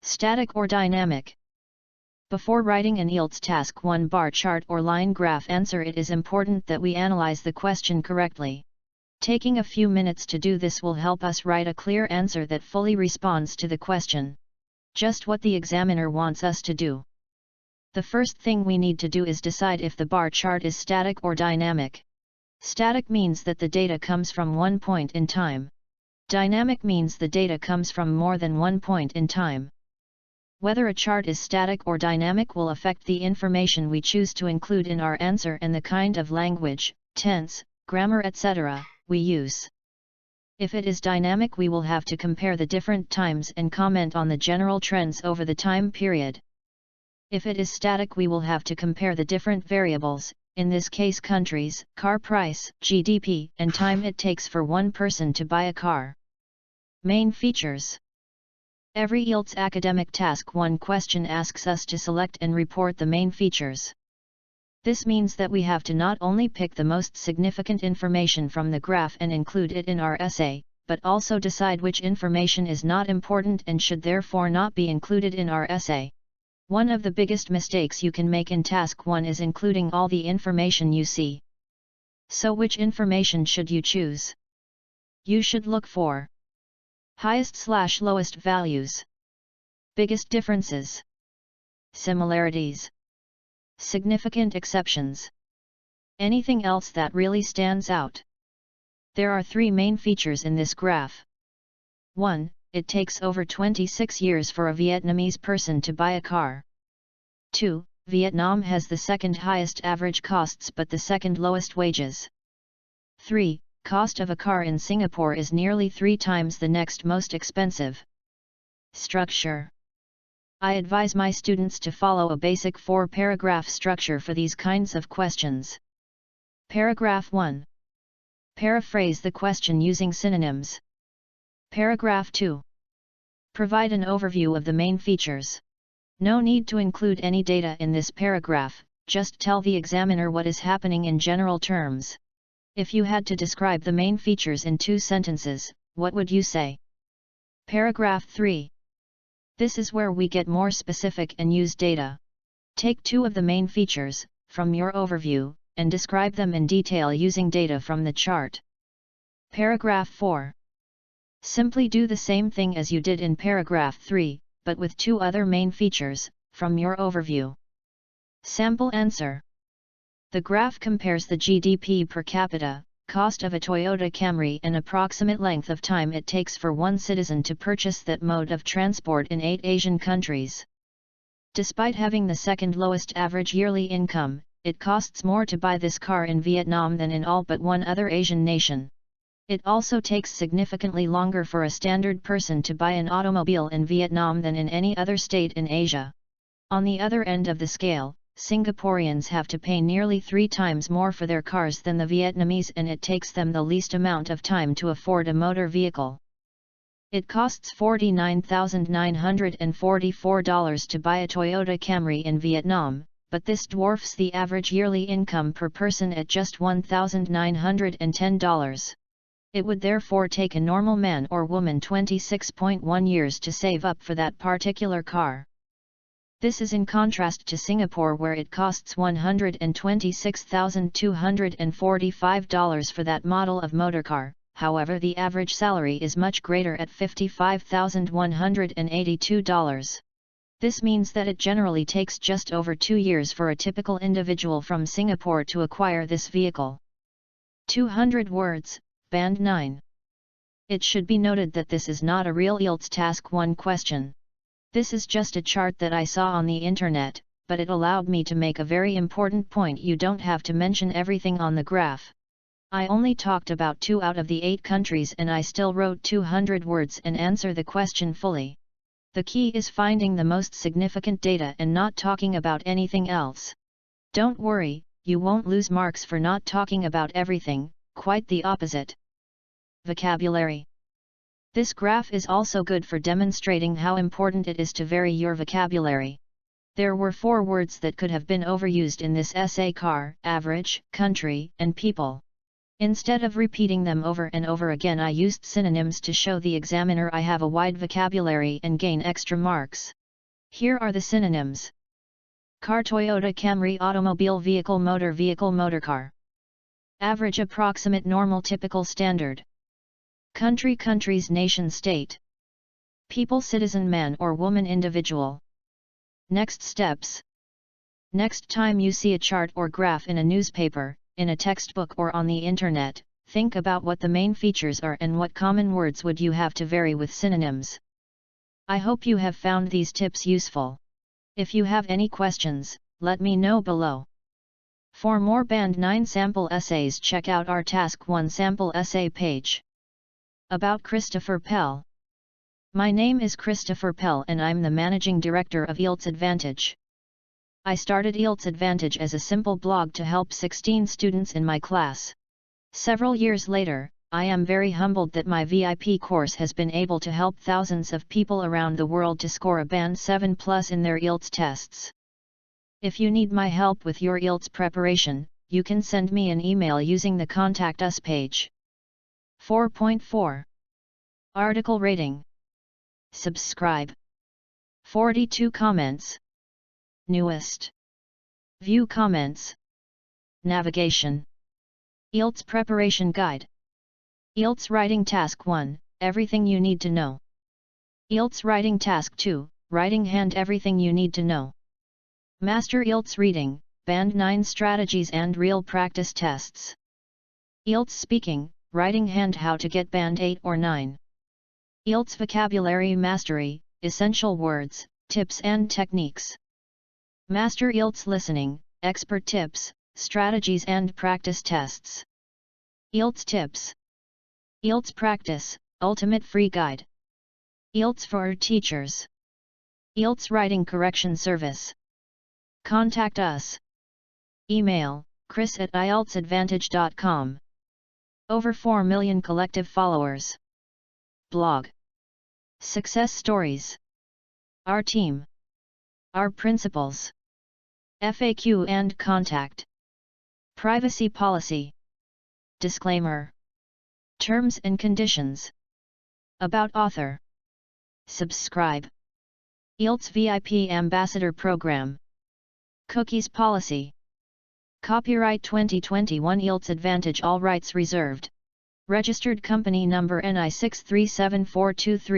Static or dynamic? Before writing an IELTS Task 1 bar chart or line graph answer, it is important that we analyze the question correctly. Taking a few minutes to do this will help us write a clear answer that fully responds to the question. Just what the examiner wants us to do. The first thing we need to do is decide if the bar chart is static or dynamic. Static means that the data comes from one point in time. Dynamic means the data comes from more than one point in time. Whether a chart is static or dynamic will affect the information we choose to include in our answer and the kind of language, tense, grammar, etc. we use. If it is dynamic, we will have to compare the different times and comment on the general trends over the time period. If it is static, we will have to compare the different variables, in this case countries, car price, GDP, and time it takes for one person to buy a car. Main features. Every IELTS academic task 1 question asks us to select and report the main features. This means that we have to not only pick the most significant information from the graph and include it in our essay, but also decide which information is not important and should therefore not be included in our essay. One of the biggest mistakes you can make in task 1 is including all the information you see. So which information should you choose? You should look for highest/lowest values, biggest differences, similarities, significant exceptions, anything else that really stands out. There are 3 main features in this graph. 1. It takes over 26 years for a Vietnamese person to buy a car. 2. Vietnam has the second highest average costs but the second lowest wages. 3. Cost of a car in Singapore is nearly 3 times the next most expensive. Structure. I advise my students to follow a basic 4-paragraph structure for these kinds of questions. Paragraph 1. Paraphrase the question using synonyms. Paragraph 2. Provide an overview of the main features. No need to include any data in this paragraph, just tell the examiner what is happening in general terms. If you had to describe the main features in 2 sentences, what would you say? Paragraph 3. This is where we get more specific and use data. Take 2 of the main features, from your overview, and describe them in detail using data from the chart. Paragraph 4. Simply do the same thing as you did in paragraph 3, but with 2 other main features, from your overview. Sample answer. The graph compares the GDP per capita, cost of a Toyota Camry and approximate length of time it takes for one citizen to purchase that mode of transport in 8 Asian countries. Despite having the second lowest average yearly income, it costs more to buy this car in Vietnam than in all but one other Asian nation. It also takes significantly longer for a standard person to buy an automobile in Vietnam than in any other state in Asia. On the other end of the scale, Singaporeans have to pay nearly 3 times more for their cars than the Vietnamese, and it takes them the least amount of time to afford a motor vehicle. It costs $49,944 to buy a Toyota Camry in Vietnam, but this dwarfs the average yearly income per person at just $1,910. It would therefore take a normal man or woman 26.1 years to save up for that particular car. This is in contrast to Singapore, where it costs $126,245 for that model of motorcar. However, the average salary is much greater at $55,182. This means that it generally takes just over 2 years for a typical individual from Singapore to acquire this vehicle. 200 words, Band 9. It should be noted that this is not a real IELTS Task 1 question. This is just a chart that I saw on the internet, but it allowed me to make a very important point. You don't have to mention everything on the graph. I only talked about 2 out of the 8 countries and I still wrote 200 words and answer the question fully. The key is finding the most significant data and not talking about anything else. Don't worry, you won't lose marks for not talking about everything, quite the opposite. Vocabulary. This graph is also good for demonstrating how important it is to vary your vocabulary. There were 4 words that could have been overused in this essay: car, average, country, and people. Instead of repeating them over and over again, I used synonyms to show the examiner I have a wide vocabulary and gain extra marks. Here are the synonyms. Car, Toyota Camry, automobile, vehicle, motorcar. Average, approximate, normal, typical, standard. Country, countries, nation, state. People, citizen, man or woman, individual. Next steps. Next time you see a chart or graph in a newspaper, in a textbook or on the internet, think about what the main features are and what common words would you have to vary with synonyms. I hope you have found these tips useful. If you have any questions, let me know below. For more Band 9 sample essays, check out our Task 1 sample essay page. About Christopher Pell. My name is Christopher Pell and I'm the Managing Director of IELTS Advantage. I started IELTS Advantage as a simple blog to help 16 students in my class. Several years later, I am very humbled that my VIP course has been able to help thousands of people around the world to score a Band 7+ in their IELTS tests. If you need my help with your IELTS preparation, you can send me an email using the Contact Us page. 4.4. Article rating. Subscribe. 42 comments. Newest. View comments. Navigation. IELTS Preparation Guide. IELTS Writing Task 1, Everything you need to know. IELTS Writing Task 2, Writing Hand, Everything you need to know. Master IELTS Reading, Band 9 Strategies and Real Practice Tests. IELTS Speaking, Writing Hand, How to get Band 8 or 9. IELTS Vocabulary Mastery, Essential Words, Tips and Techniques. Master IELTS Listening, Expert Tips, Strategies and Practice Tests. IELTS Tips. IELTS Practice, Ultimate Free Guide. IELTS for Teachers. IELTS Writing Correction Service. Contact us. Email, chris@ieltsadvantage.com. Over 4 million collective followers. Blog. Success stories. Our team. Our principles. FAQ and contact. Privacy policy. Disclaimer. Terms and conditions. About author. Subscribe. IELTS VIP Ambassador Program. Cookies policy. Copyright 2021 IELTS Advantage, all rights reserved. Registered company number NI 637423.